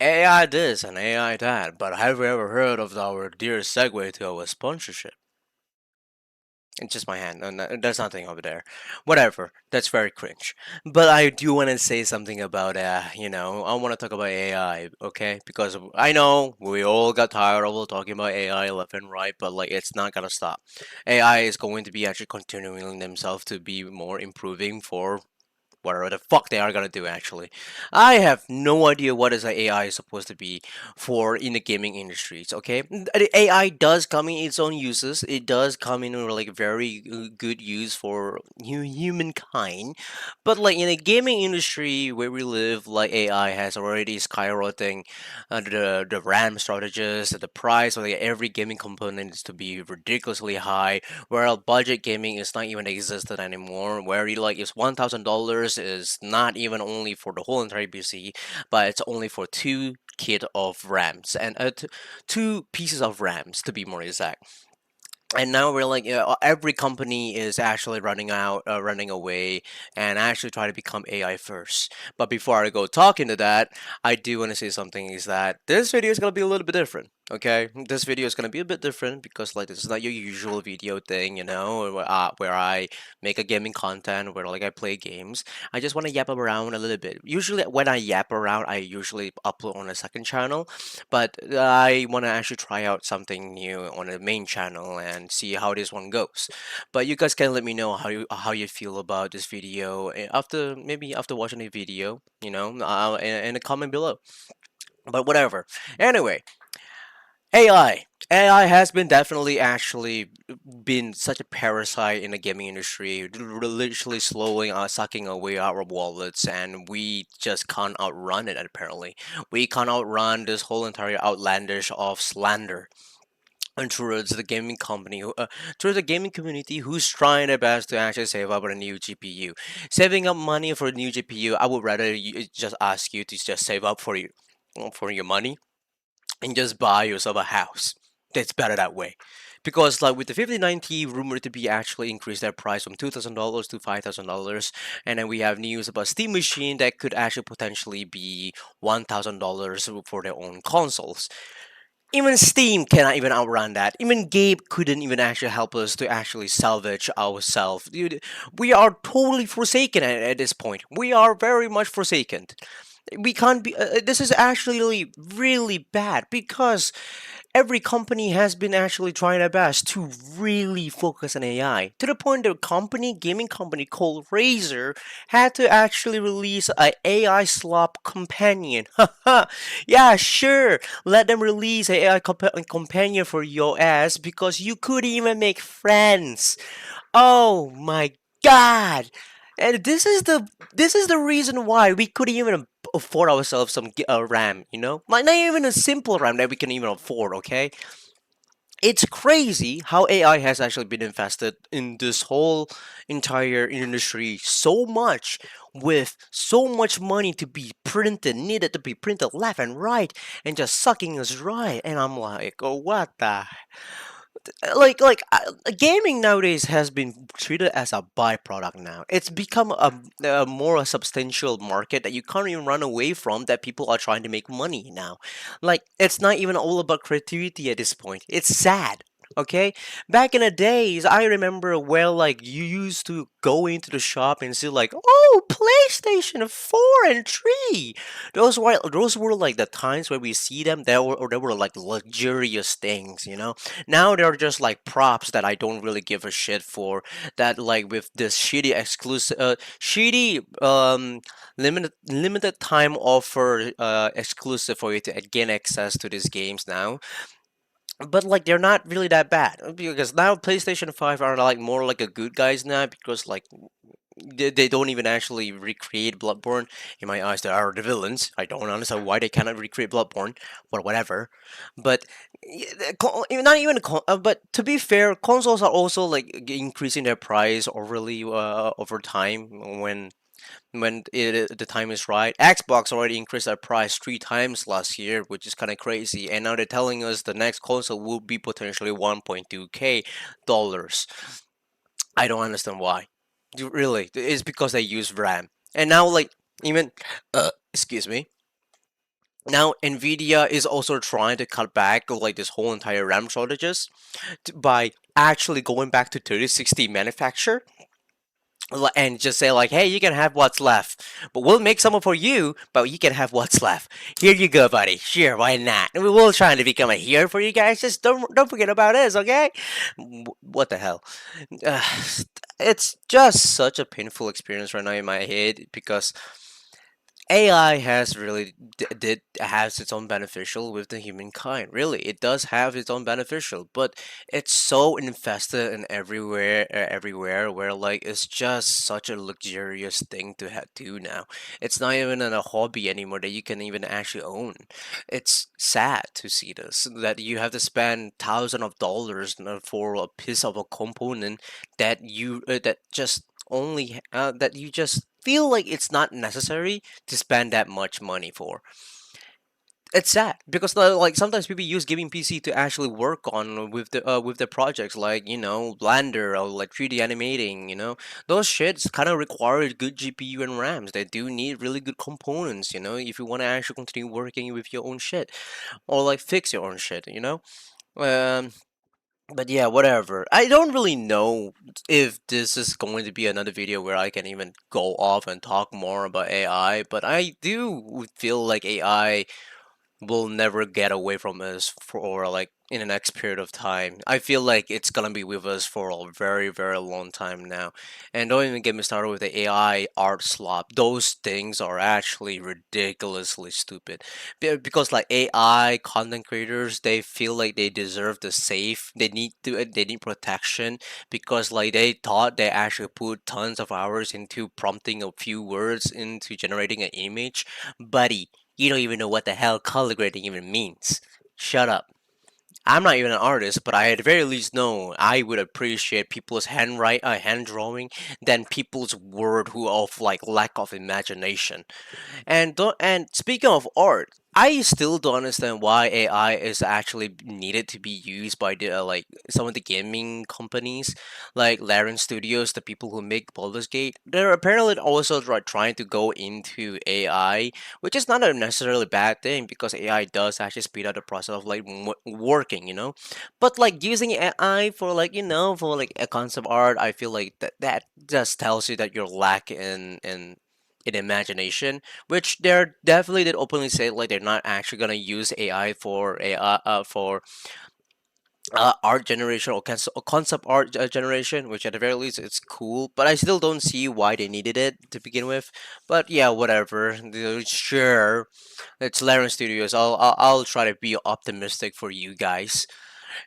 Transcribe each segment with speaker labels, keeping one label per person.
Speaker 1: AI this and AI that, but have you ever heard of our dear segue to our sponsorship? It's just my hand. There's nothing over there. Whatever. That's very cringe. But I do want to say something about, I want to talk about AI, okay? Because I know we all got tired of talking about AI left and right, but like it's not gonna stop. AI is going to be actually continuing themselves to be more improving for whatever the fuck they are gonna do. Actually, I have no idea what is a AI supposed to be for in the gaming industries. Okay, the AI does come in its own uses. It does come in like very good use for humankind, but like in the gaming industry where we live, like AI has already skyrocketing the RAM shortages, the price of like, every gaming component is to be ridiculously high. Where budget gaming is not even existed anymore. Where you like is $1,000 is not even only for the whole entire PC, but it's only for two kit of RAMs and two pieces of RAMs to be more exact. And now we're like, every company is actually running away, and actually try to become AI first. But before I go talk into that, I do want to say something is that this video is gonna be a little bit different. Okay, this video is gonna be a bit different because like this is not your usual video thing, where I make a gaming content where like I play games. I just want to yap around a little bit. Usually when I yap around, I usually upload on a second channel, but I want to actually try out something new on the main channel and see how this one goes. But you guys can let me know how you feel about this video after maybe after watching the video, in the comment below. But whatever. Anyway, AI. AI has been definitely actually been such a parasite in the gaming industry, literally slowing sucking away our wallets, and we just can't outrun it. Apparently, we can't outrun this whole entire outlandish of slander and towards the gaming company, towards the gaming community who's trying their best to actually save up a new GPU. Saving up money for a new GPU, I would rather just ask you to just save up for your money and just buy yourself a house. That's better that way. Because like with the 5090 rumored to be actually increase their price from $2,000 to $5,000, and then we have news about Steam Machine that could actually potentially be $1,000 for their own consoles. Even Steam cannot even outrun that. Even Gabe couldn't even actually help us to actually salvage ourselves. Dude, we are totally forsaken at this point. We are very much forsaken. We can't be. This is actually really bad because every company has been actually trying their best to really focus on AI to the point that gaming company called Razer had to actually release a AI slop companion. Haha, yeah, sure, let them release a AI companion for your ass because you couldn't even make friends. Oh my god. And this is the reason why we couldn't even afford ourselves some RAM, like not even a simple RAM that we can even afford. Okay, it's crazy how AI has actually been invested in this whole entire industry so much, with so much money to be printed, needed to be printed left and right, and just sucking us dry. And I'm like, oh, what the gaming nowadays has been treated as a byproduct now. It's become a more substantial market that you can't even run away from, that people are trying to make money now. Like it's not even all about creativity at this point. It's sad. Okay, back in the days, I remember where like you used to go into the shop and see like, oh, PlayStation 4 and 3. Those were like the times where we see them. They were like luxurious things, now they're just like props that I don't really give a shit for. That like with this shitty limited time offer exclusive for you to gain access to these games now. But like they're not really that bad because now PlayStation 5 are like more like a good guys now because like they don't even actually recreate Bloodborne. In my eyes, they are the villains. I don't understand why they cannot recreate Bloodborne, but whatever. But not even but to be fair, consoles are also like increasing their price overly over time when the time is right. Xbox already increased their price 3 times last year, which is kind of crazy, and now they're telling us the next console will be potentially 1.2k dollars. I don't understand why. Really, it's because they use RAM. And now, like, even, excuse me, Now Nvidia is also trying to cut back like this whole entire RAM shortages by actually going back to 3060 manufacture and just say like, hey, you can have what's left, but we'll make some for you, but you can have what's left. Here you go, buddy. Sure, why not? We will try to become a hero for you guys. Just don't forget about us, okay? What the hell? Uh, it's just such a painful experience right now in my head because AI has really did has its own beneficial with the humankind. Really, it does have its own beneficial, but it's so infested in everywhere where like it's just such a luxurious thing to do now. It's not even a hobby anymore that you can even actually own. It's sad to see this that you have to spend thousands of dollars for a piece of a component that just that you just feel like it's not necessary to spend that much money for. It's sad because like sometimes people use gaming PC to actually work on with the projects like Blender or like 3D animating. Those shits kind of require good GPU and RAMs. They do need really good components. If you want to actually continue working with your own shit or like fix your own shit. Um, but yeah, whatever. I don't really know if this is going to be another video where I can even go off and talk more about AI, but I do feel like AI will never get away from us for like in the next period of time. I feel like it's gonna be with us for a very, very long time now. And don't even get me started with the AI art slop. Those things are actually ridiculously stupid. Because like AI content creators, they feel like they deserve the safe. They need protection because like they thought they actually put tons of hours into prompting a few words into generating an image. Buddy, you don't even know what the hell color grading even means. Shut up. I'm not even an artist, but I at the very least know I would appreciate people's hand drawing than people's word who of like lack of imagination. And speaking of art, I still don't understand why AI is actually needed to be used by the like some of the gaming companies, like Larian Studios, the people who make Baldur's Gate. They're apparently also trying to go into AI, which is not a necessarily bad thing because AI does actually speed up the process of like working, But like using AI for like for like a concept art, I feel like that just tells you that you're lacking in imagination, which they're definitely did openly say like they're not actually gonna use AI for art generation or concept art generation, which at the very least it's cool. But I still don't see why they needed it to begin with. But yeah, whatever. Sure, it's Laren Studios. I'll try to be optimistic for you guys.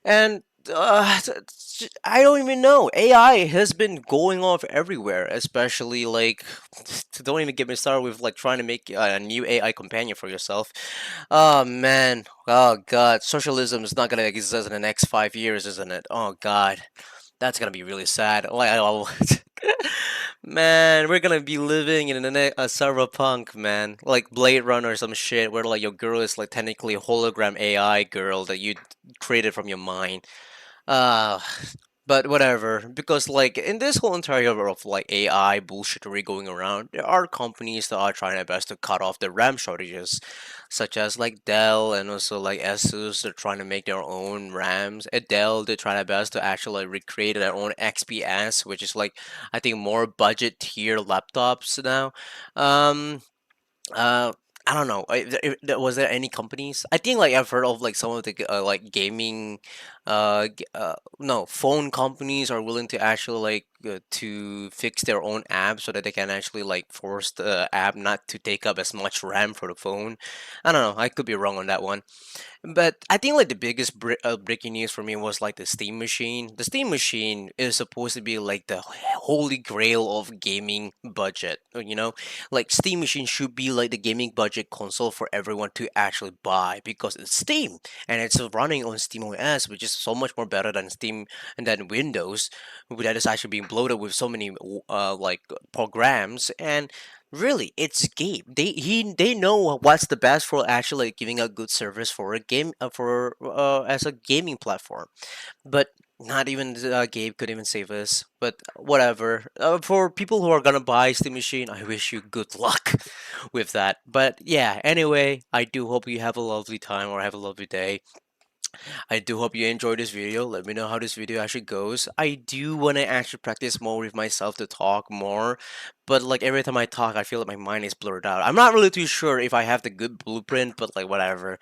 Speaker 1: And I don't even know. AI has been going off everywhere, especially like don't even get me started with like trying to make a new AI companion for yourself. Oh man, oh god, socialism is not gonna exist in the next 5 years, isn't it? Oh god, that's gonna be really sad. Like, man, we're gonna be living in a cyberpunk, man, like Blade Runner or some shit, where like your girl is like technically a hologram AI girl that you created from your mind. Uh, but whatever, because like in this whole entire world of like AI bullshittery going around, there are companies that are trying their best to cut off the RAM shortages, such as like Dell and also like Asus. They're trying to make their own RAMs. At Dell, they try their best to actually like, recreate their own XPS, which is like I think more budget tier laptops now. Um, uh, I don't know. Was there any companies? I think like I've heard of like some of the like gaming, no phone companies are willing to actually like to fix their own app so that they can actually like force the app not to take up as much RAM for the phone. I don't know. I could be wrong on that one. But I think like the biggest breaking news for me was like the Steam machine. The Steam machine is supposed to be like the holy grail of gaming budget. Like Steam machine should be like the gaming budget console for everyone to actually buy because it's Steam and it's running on Steam OS, which is so much more better than Steam and than Windows, that is actually being bloated with so many like programs. And really, it's Gabe. They know what's the best for actually giving a good service for a game for as a gaming platform. But Not even Gabe could even save us, but whatever. For people who are gonna buy Steam Machine, I wish you good luck with that. But yeah, anyway, I do hope you have a lovely time or have a lovely day. I do hope you enjoyed this video. Let me know how this video actually goes. I do want to actually practice more with myself to talk more, but like every time I talk, I feel like my mind is blurred out. I'm not really too sure if I have the good blueprint, but like whatever.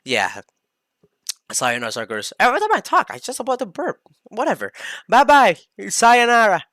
Speaker 1: Yeah, sayonara, suckers. Every time I talk, I just about to burp. Whatever. Bye bye. Sayonara.